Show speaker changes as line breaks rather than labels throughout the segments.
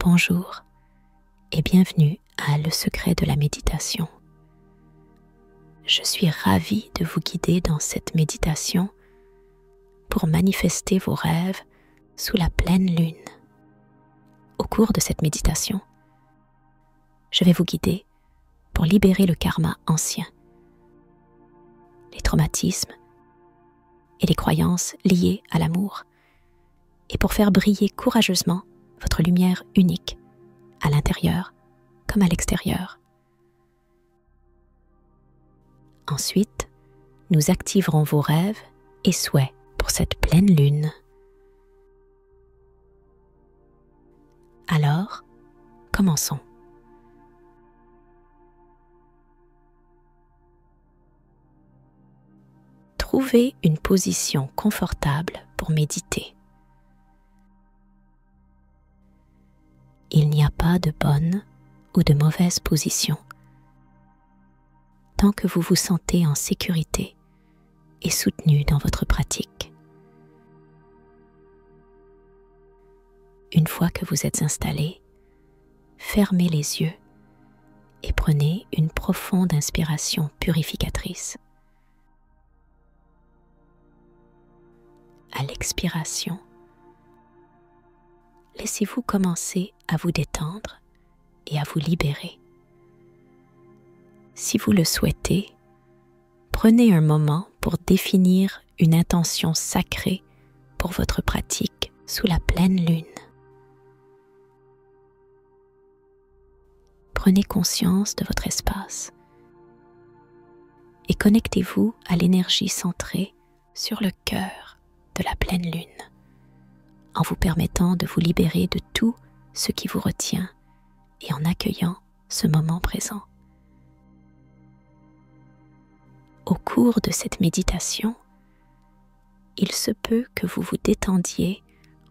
Bonjour et bienvenue à Le Secret de la Méditation. Je suis ravie de vous guider dans cette méditation pour manifester vos rêves sous la pleine lune. Au cours de cette méditation, je vais vous guider pour libérer le karma ancien, les traumatismes et les croyances liées à l'amour, et pour faire briller courageusement votre lumière unique, à l'intérieur comme à l'extérieur. Ensuite, nous activerons vos rêves et souhaits pour cette pleine lune. Alors, commençons. Trouvez une position confortable pour méditer. Il n'y a pas de bonne ou de mauvaise position, tant que vous vous sentez en sécurité et soutenu dans votre pratique. Une fois que vous êtes installé, fermez les yeux et prenez une profonde inspiration purificatrice. À l'expiration, laissez-vous commencer à vous détendre et à vous libérer. Si vous le souhaitez, prenez un moment pour définir une intention sacrée pour votre pratique sous la pleine lune. Prenez conscience de votre espace et connectez-vous à l'énergie centrée sur le cœur de la pleine lune, en vous permettant de vous libérer de tout ce qui vous retient et en accueillant ce moment présent. Au cours de cette méditation, il se peut que vous vous détendiez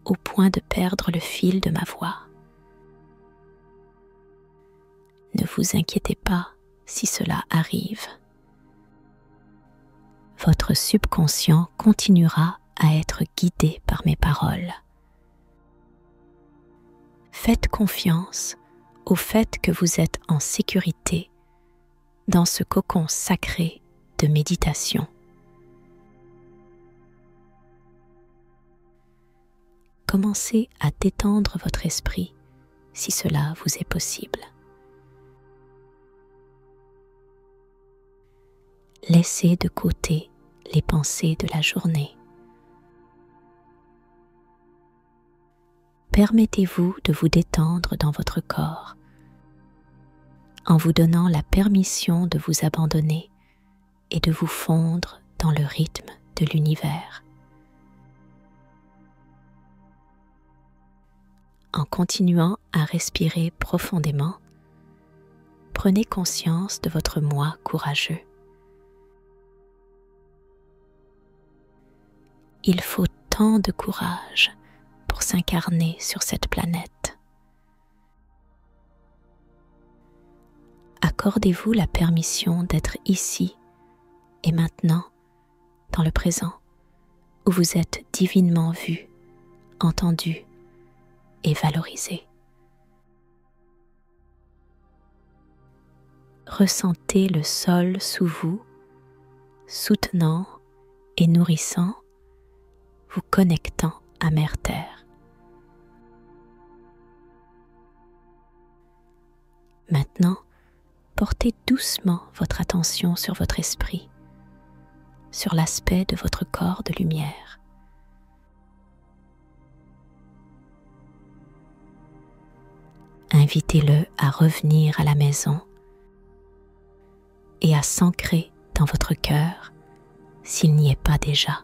au point de perdre le fil de ma voix. Ne vous inquiétez pas si cela arrive. Votre subconscient continuera à être guidé par mes paroles. Faites confiance au fait que vous êtes en sécurité dans ce cocon sacré de méditation. Commencez à détendre votre esprit si cela vous est possible. Laissez de côté les pensées de la journée. Permettez-vous de vous détendre dans votre corps en vous donnant la permission de vous abandonner et de vous fondre dans le rythme de l'univers. En continuant à respirer profondément, prenez conscience de votre moi courageux. Il faut tant de courage pour s'incarner sur cette planète. Accordez-vous la permission d'être ici et maintenant, dans le présent, où vous êtes divinement vu, entendu et valorisé. Ressentez le sol sous vous, soutenant et nourrissant, vous connectant à Mère Terre. Maintenant, portez doucement votre attention sur votre esprit, sur l'aspect de votre corps de lumière. Invitez-le à revenir à la maison et à s'ancrer dans votre cœur s'il n'y est pas déjà.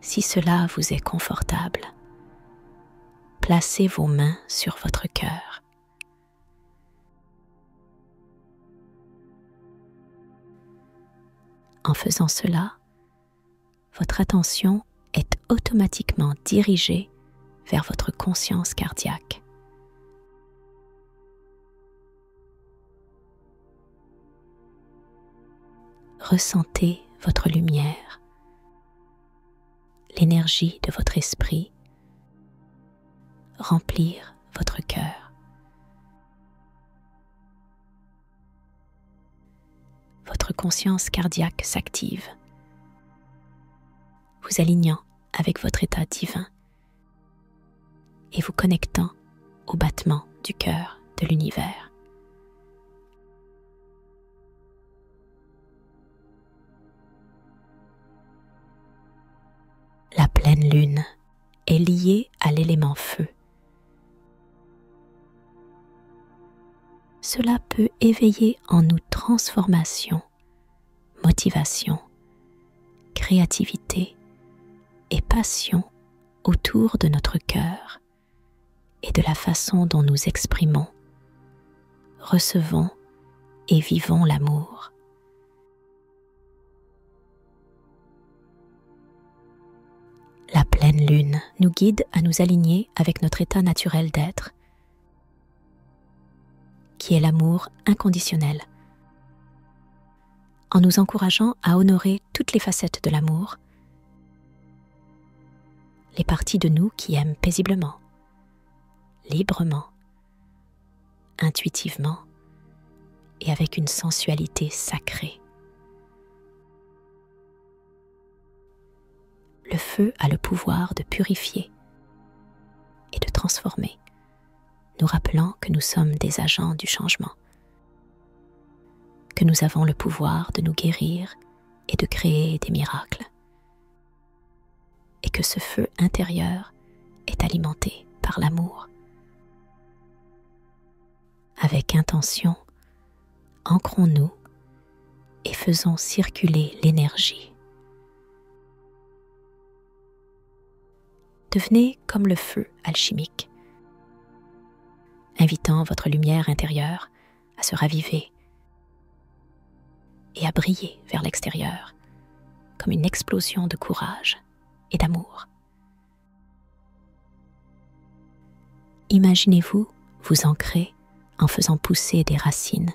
Si cela vous est confortable, placez vos mains sur votre cœur. En faisant cela, votre attention est automatiquement dirigée vers votre conscience cardiaque. Ressentez votre lumière, l'énergie de votre esprit remplir votre cœur. Votre conscience cardiaque s'active, vous alignant avec votre état divin et vous connectant au battement du cœur de l'univers. La pleine lune est liée à l'élément feu. Cela peut éveiller en nous transformation, motivation, créativité et passion autour de notre cœur et de la façon dont nous exprimons, recevons et vivons l'amour. La pleine lune nous guide à nous aligner avec notre état naturel d'être, qui est l'amour inconditionnel, en nous encourageant à honorer toutes les facettes de l'amour, les parties de nous qui aiment paisiblement, librement, intuitivement et avec une sensualité sacrée. Le feu a le pouvoir de purifier et de transformer, nous rappelant que nous sommes des agents du changement, que nous avons le pouvoir de nous guérir et de créer des miracles, et que ce feu intérieur est alimenté par l'amour. Avec intention, ancrons-nous et faisons circuler l'énergie. Devenez comme le feu alchimique, invitant votre lumière intérieure à se raviver et à briller vers l'extérieur comme une explosion de courage et d'amour. Imaginez-vous vous ancrer en faisant pousser des racines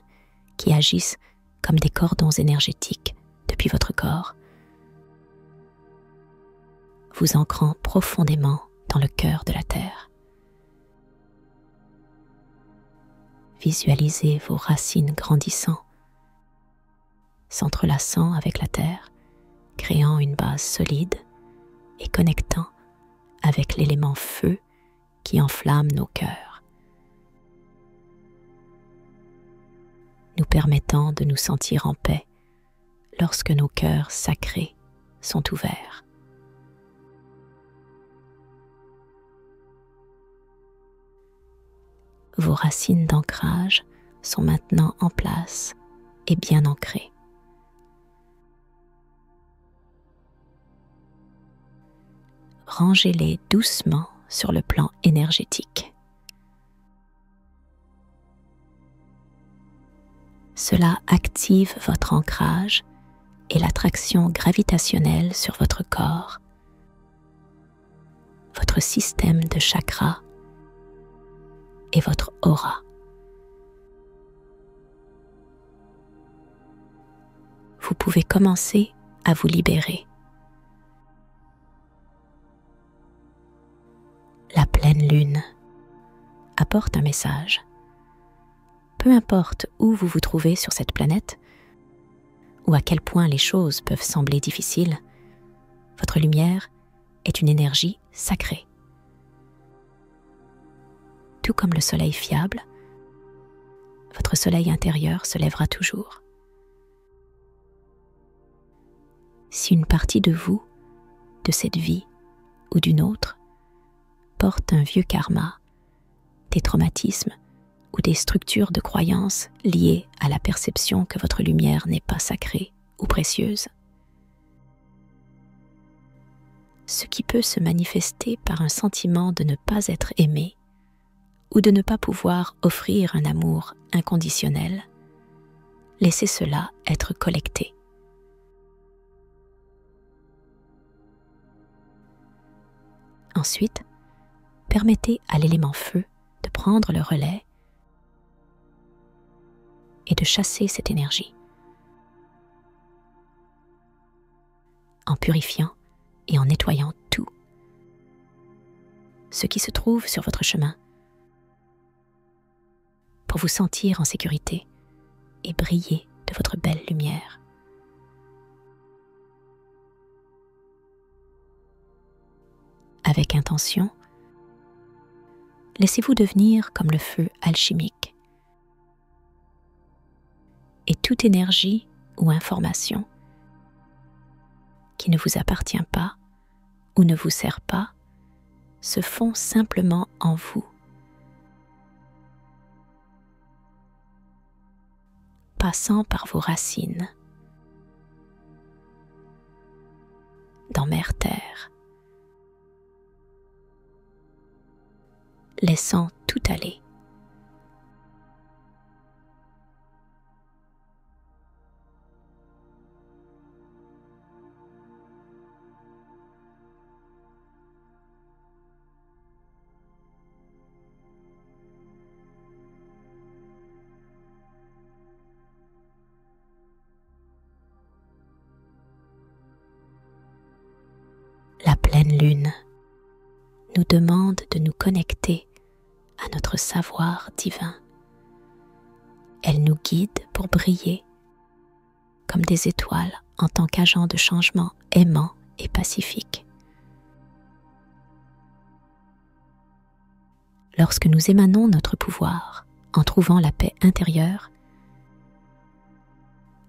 qui agissent comme des cordons énergétiques depuis votre corps, vous ancrant profondément dans le cœur de la terre. Visualisez vos racines grandissant, s'entrelaçant avec la terre, créant une base solide et connectant avec l'élément feu qui enflamme nos cœurs, nous permettant de nous sentir en paix lorsque nos cœurs sacrés sont ouverts. Vos racines d'ancrage sont maintenant en place et bien ancrées. Rangez-les doucement sur le plan énergétique. Cela active votre ancrage et l'attraction gravitationnelle sur votre corps, votre système de chakras et votre aura. Vous pouvez commencer à vous libérer. La pleine lune apporte un message. Peu importe où vous vous trouvez sur cette planète, ou à quel point les choses peuvent sembler difficiles, votre lumière est une énergie sacrée. Tout comme le soleil fiable, votre soleil intérieur se lèvera toujours. Si une partie de vous, de cette vie ou d'une autre, porte un vieux karma, des traumatismes ou des structures de croyances liées à la perception que votre lumière n'est pas sacrée ou précieuse, ce qui peut se manifester par un sentiment de ne pas être aimé ou de ne pas pouvoir offrir un amour inconditionnel, laissez cela être collecté. Ensuite, permettez à l'élément feu de prendre le relais et de chasser cette énergie en purifiant et en nettoyant tout ce qui se trouve sur votre chemin pour vous sentir en sécurité et briller de votre belle lumière. Avec intention, laissez-vous devenir comme le feu alchimique. Et toute énergie ou information qui ne vous appartient pas ou ne vous sert pas se fond simplement en vous, passant par vos racines, dans Mère-Terre, laissant tout aller. La pleine lune nous demande de nous connecter à notre savoir divin. Elle nous guide pour briller comme des étoiles en tant qu'agents de changement aimants et pacifiques. Lorsque nous émanons notre pouvoir en trouvant la paix intérieure,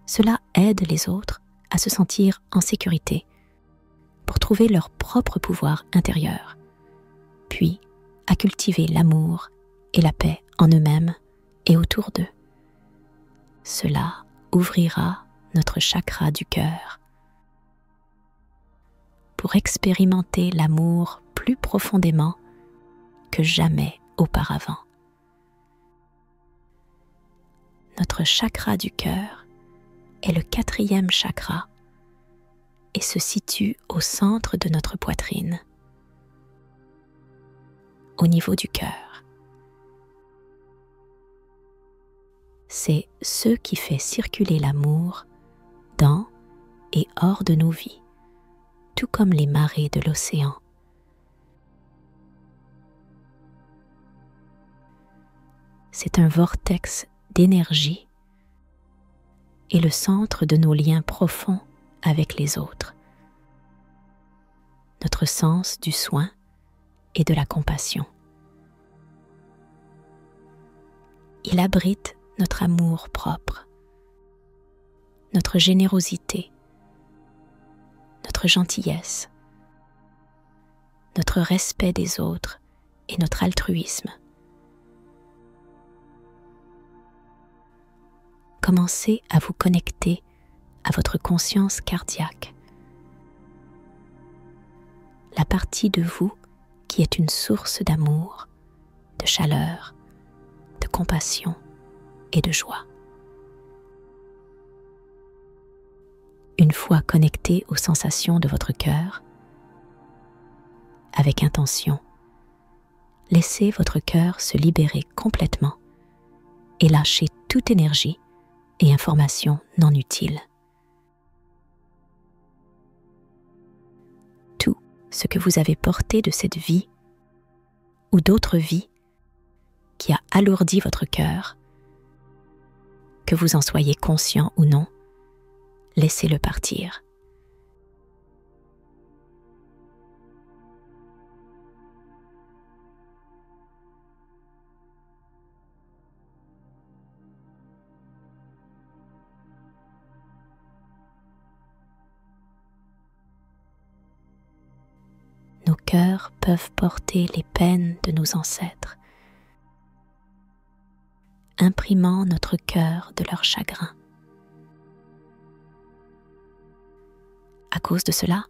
cela aide les autres à se sentir en sécurité pour trouver leur propre pouvoir intérieur, puis à cultiver l'amour et la paix en eux-mêmes et autour d'eux. Cela ouvrira notre chakra du cœur pour expérimenter l'amour plus profondément que jamais auparavant. Notre chakra du cœur est le 4e chakra et se situe au centre de notre poitrine, au niveau du cœur. C'est ce qui fait circuler l'amour dans et hors de nos vies, tout comme les marées de l'océan. C'est un vortex d'énergie et le centre de nos liens profonds avec les autres, notre sens du soin et de la compassion. Il abrite notre amour propre, notre générosité, notre gentillesse, notre respect des autres et notre altruisme. Commencez à vous connecter à votre conscience cardiaque, la partie de vous qui est une source d'amour, de chaleur, de compassion et de joie. Une fois connecté aux sensations de votre cœur, avec intention, laissez votre cœur se libérer complètement et lâchez toute énergie et information non utile. Tout ce que vous avez porté de cette vie ou d'autres vies qui a alourdi votre cœur, que vous en soyez conscient ou non, laissez-le partir. Nos cœurs peuvent porter les peines de nos ancêtres, imprimant notre cœur de leur chagrin. À cause de cela,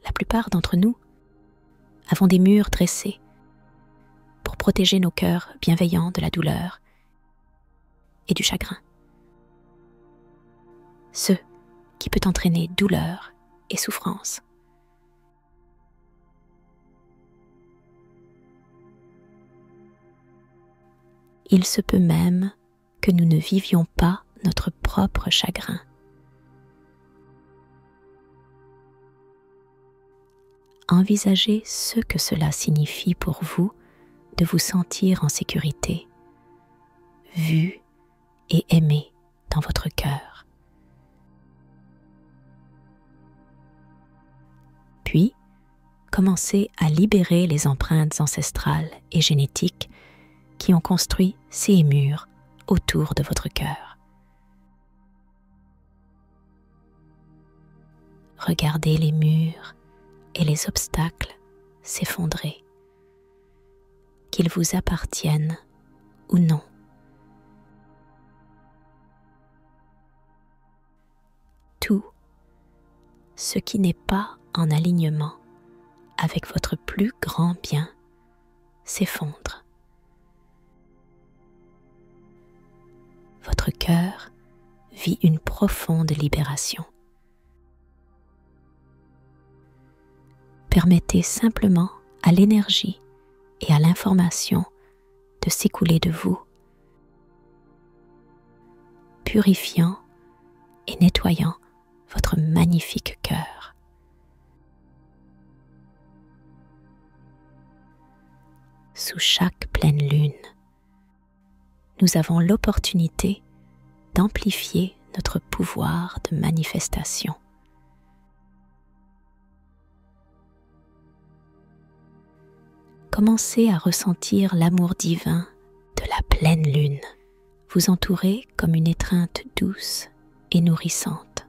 la plupart d'entre nous avons des murs dressés pour protéger nos cœurs bienveillants de la douleur et du chagrin. Ce qui peut entraîner douleur et souffrance. Il se peut même que nous ne vivions pas notre propre chagrin. envisagez ce que cela signifie pour vous de vous sentir en sécurité, vu et aimé dans votre cœur. Puis, commencez à libérer les empreintes ancestrales et génétiques qui ont construit ces murs autour de votre cœur. Regardez les murs et les obstacles s'effondrer, qu'ils vous appartiennent ou non. Tout ce qui n'est pas en alignement avec votre plus grand bien s'effondre. Votre cœur vit une profonde libération. Permettez simplement à l'énergie et à l'information de s'écouler de vous, purifiant et nettoyant votre magnifique cœur. Sous chaque pleine lune, nous avons l'opportunité d'amplifier notre pouvoir de manifestation. Commencez à ressentir l'amour divin de la pleine lune, vous entourer comme une étreinte douce et nourrissante.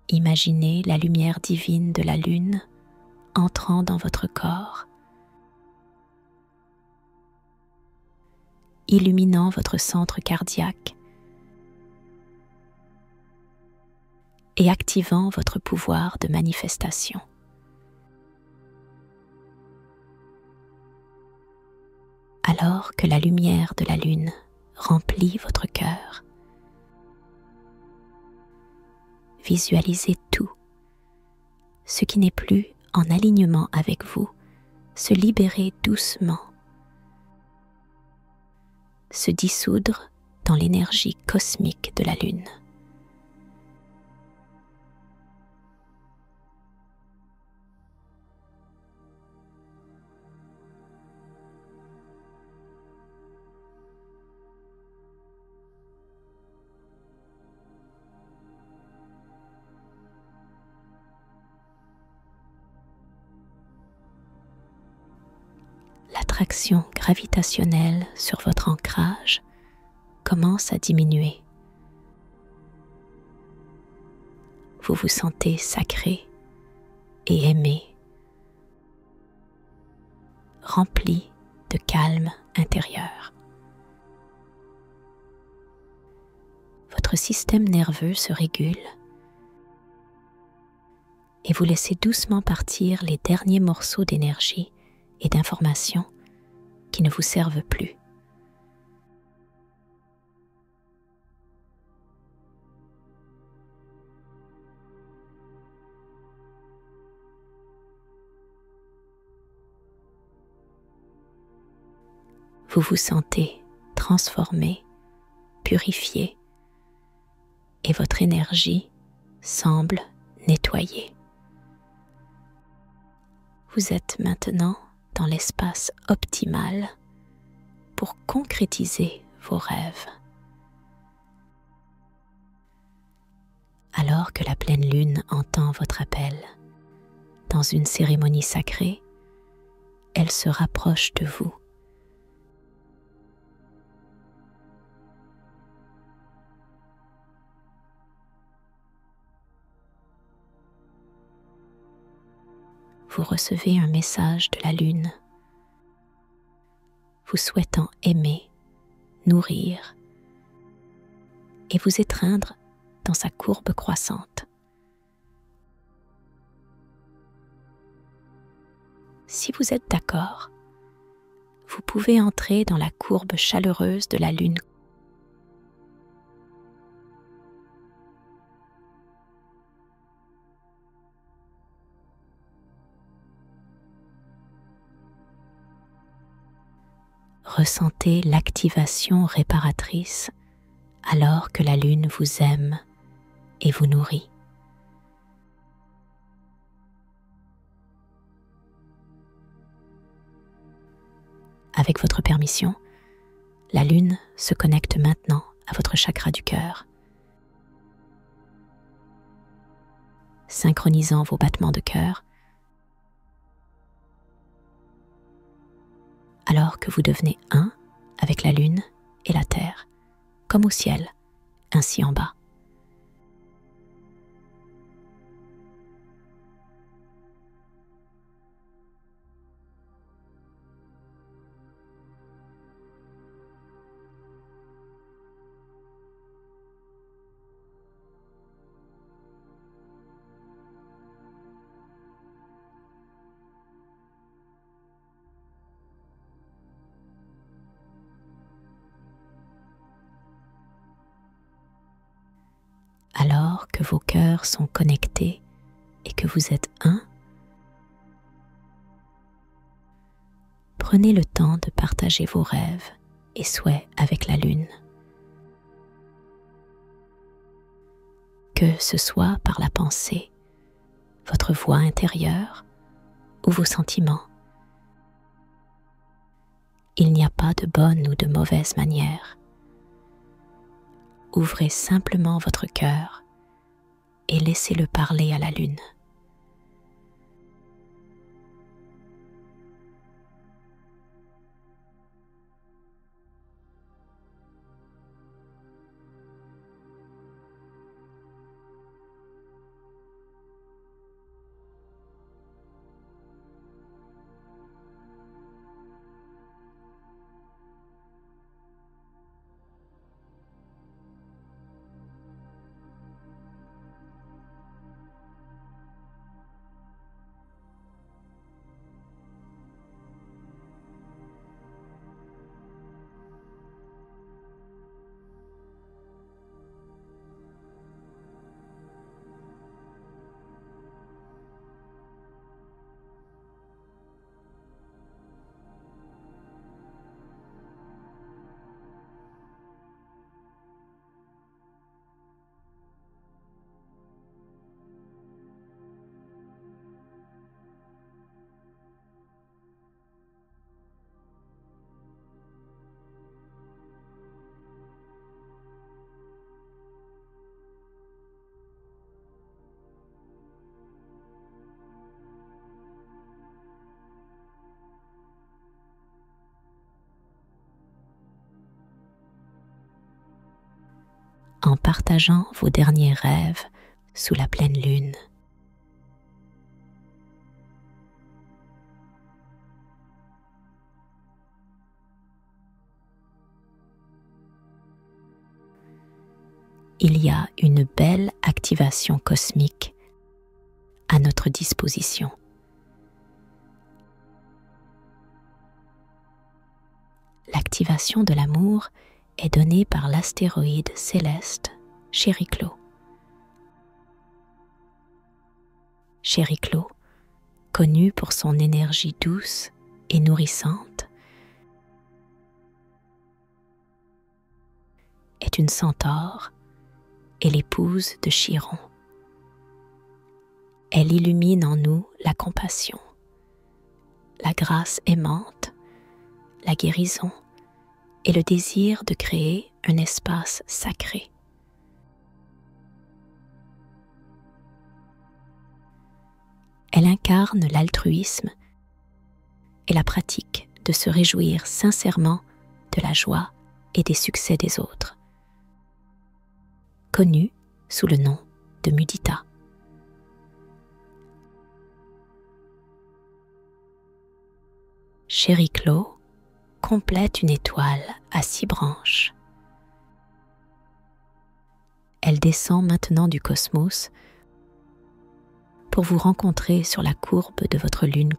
Imaginez la lumière divine de la lune entrant dans votre corps, illuminant votre centre cardiaque et activant votre pouvoir de manifestation. Alors que la lumière de la lune remplit votre cœur, visualisez tout ce qui n'est plus en alignement avec vous se libérer doucement, se dissoudre dans l'énergie cosmique de la lune. L'attraction gravitationnelle sur votre ancrage commence à diminuer. Vous vous sentez sacré et aimé, rempli de calme intérieur. Votre système nerveux se régule et vous laissez doucement partir les derniers morceaux d'énergie et d'informations qui ne vous servent plus. Vous vous sentez transformé, purifié, et votre énergie semble nettoyée. Vous êtes maintenant dans l'espace optimal pour concrétiser vos rêves. Alors que la pleine lune entend votre appel, dans une cérémonie sacrée, elle se rapproche de vous. Vous recevez un message de la lune, vous souhaitant aimer, nourrir et vous étreindre dans sa courbe croissante. Si vous êtes d'accord, vous pouvez entrer dans la courbe chaleureuse de la lune. Ressentez l'activation réparatrice alors que la lune vous aime et vous nourrit. Avec votre permission, la lune se connecte maintenant à votre chakra du cœur, synchronisant vos battements de cœur, alors que vous devenez un avec la lune et la terre, comme au ciel, ainsi en bas. Alors que vos cœurs sont connectés et que vous êtes un, prenez le temps de partager vos rêves et souhaits avec la lune. Que ce soit par la pensée, votre voix intérieure ou vos sentiments, il n'y a pas de bonne ou de mauvaise manière. Ouvrez simplement votre cœur et laissez-le parler à la lune. En partageant vos derniers rêves sous la pleine lune. Il y a une belle activation cosmique à notre disposition. L'activation de l'amour est donnée par l'astéroïde céleste Chériclo. Chériclo, connu pour son énergie douce et nourrissante, est une centaure et l'épouse de Chiron. Elle illumine en nous la compassion, la grâce aimante, la guérison et le désir de créer un espace sacré. Elle incarne l'altruisme et la pratique de se réjouir sincèrement de la joie et des succès des autres, connue sous le nom de Mudita. Chériclo complète une étoile à 6 branches. Elle descend maintenant du cosmos pour vous rencontrer sur la courbe de votre lune.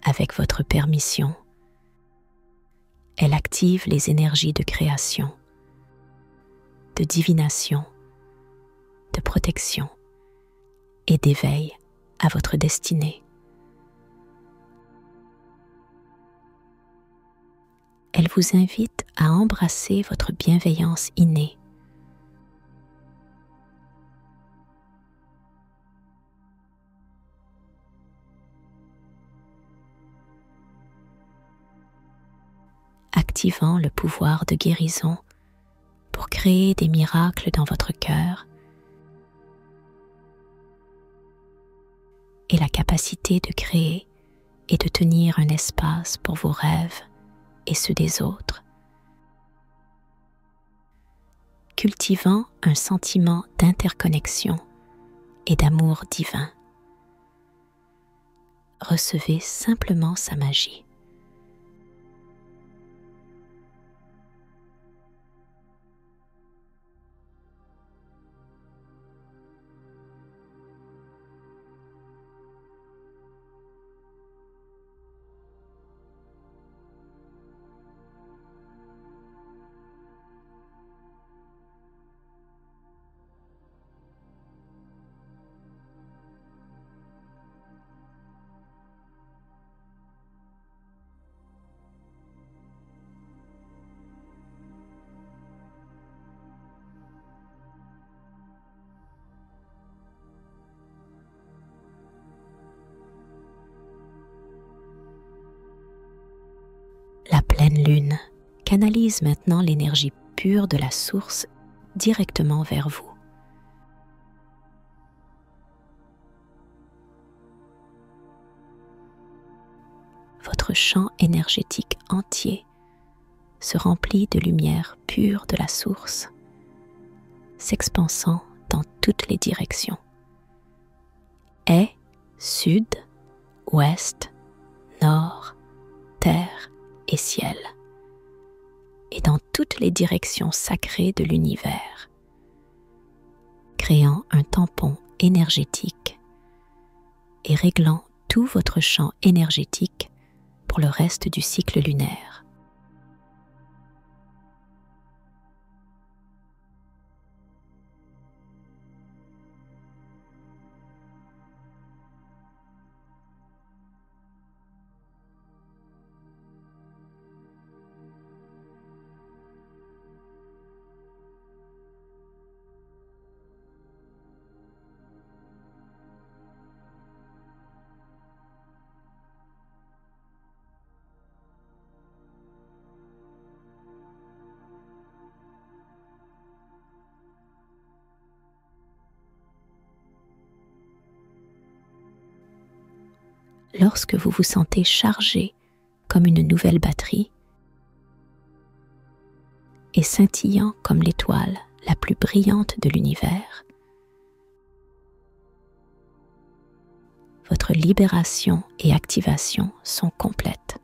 Avec votre permission, elle active les énergies de création, de divination, de protection et d'éveil à votre destinée. Elle vous invite à embrasser votre bienveillance innée, activant le pouvoir de guérison pour créer des miracles dans votre cœur et la capacité de créer et de tenir un espace pour vos rêves et ceux des autres, cultivant un sentiment d'interconnexion et d'amour divin. Recevez simplement sa magie. La pleine lune canalise maintenant l'énergie pure de la source directement vers vous. Votre champ énergétique entier se remplit de lumière pure de la source, s'expansant dans toutes les directions. Est, sud, ouest, nord, terre et ciel, et dans toutes les directions sacrées de l'univers, créant un tampon énergétique et réglant tout votre champ énergétique pour le reste du cycle lunaire. Lorsque vous vous sentez chargé comme une nouvelle batterie et scintillant comme l'étoile la plus brillante de l'univers, votre libération et activation sont complètes.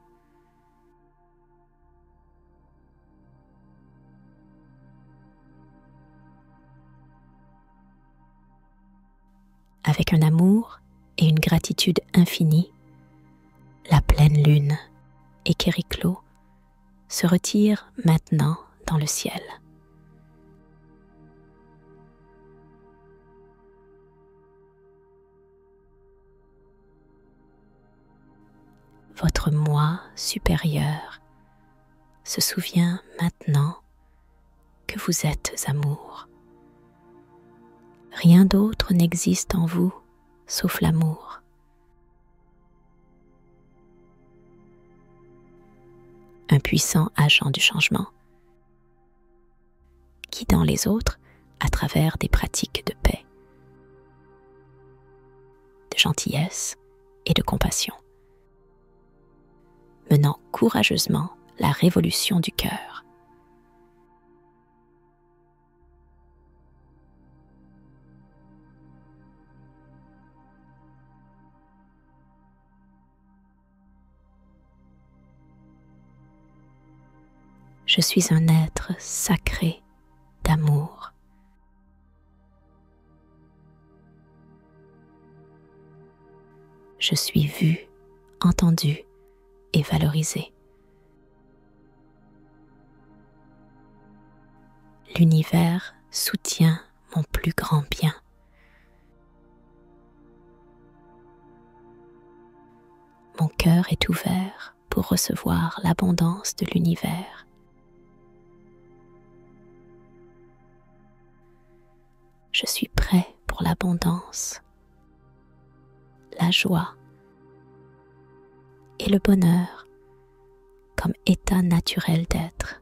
Avec un amour et une gratitude infinie, la pleine lune et Kériclo se retirent maintenant dans le ciel. Votre moi supérieur se souvient maintenant que vous êtes amour. Rien d'autre n'existe en vous sauf l'amour. Un puissant agent du changement, guidant les autres à travers des pratiques de paix, de gentillesse et de compassion, menant courageusement la révolution du cœur. Je suis un être sacré d'amour. Je suis vu, entendu et valorisé. L'univers soutient mon plus grand bien. Mon cœur est ouvert pour recevoir l'abondance de l'univers. Je suis prêt pour l'abondance, la joie et le bonheur comme état naturel d'être.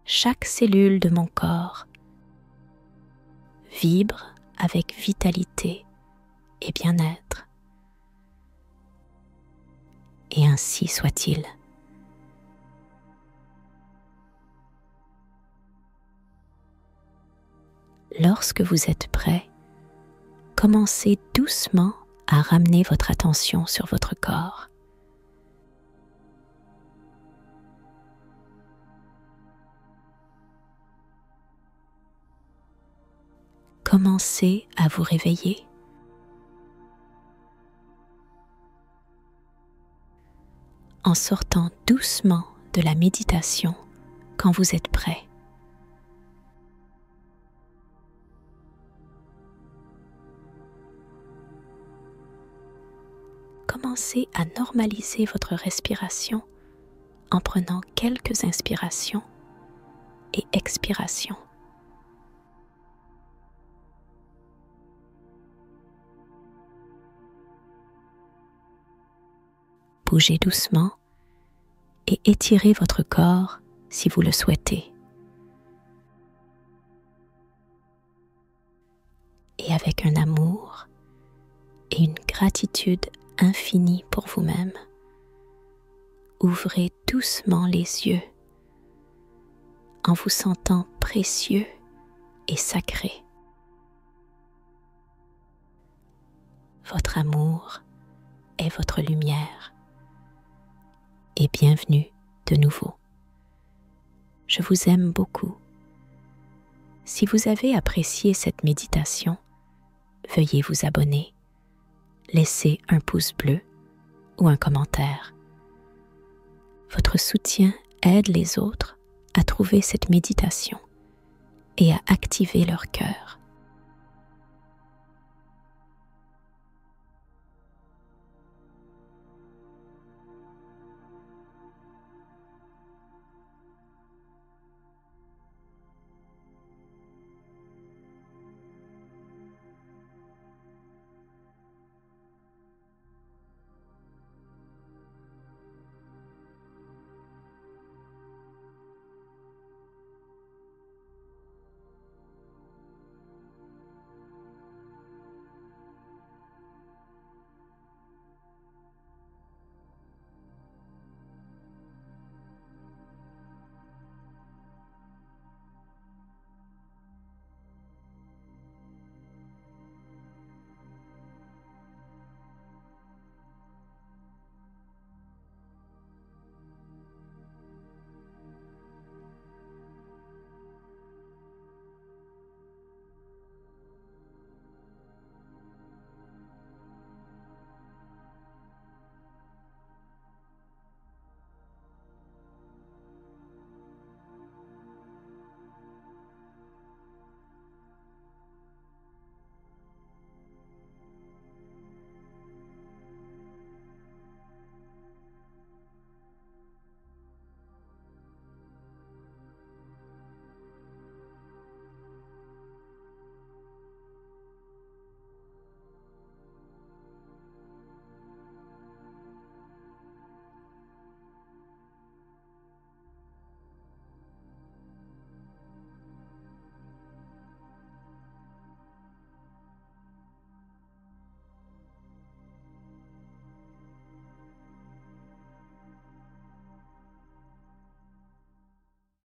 Chaque cellule de mon corps vibre avec vitalité et bien-être. Et ainsi soit-il. Lorsque vous êtes prêt, commencez doucement à ramener votre attention sur votre corps. Commencez à vous réveiller. En sortant doucement de la méditation quand vous êtes prêt. Commencez à normaliser votre respiration en prenant quelques inspirations et expirations. Bougez doucement et étirez votre corps si vous le souhaitez. Et avec un amour et une gratitude infinie pour vous-même, ouvrez doucement les yeux en vous sentant précieux et sacré. Votre amour est votre lumière. Et bienvenue de nouveau. Je vous aime beaucoup. Si vous avez apprécié cette méditation, veuillez vous abonner, laisser un pouce bleu ou un commentaire. Votre soutien aide les autres à trouver cette méditation et à activer leur cœur.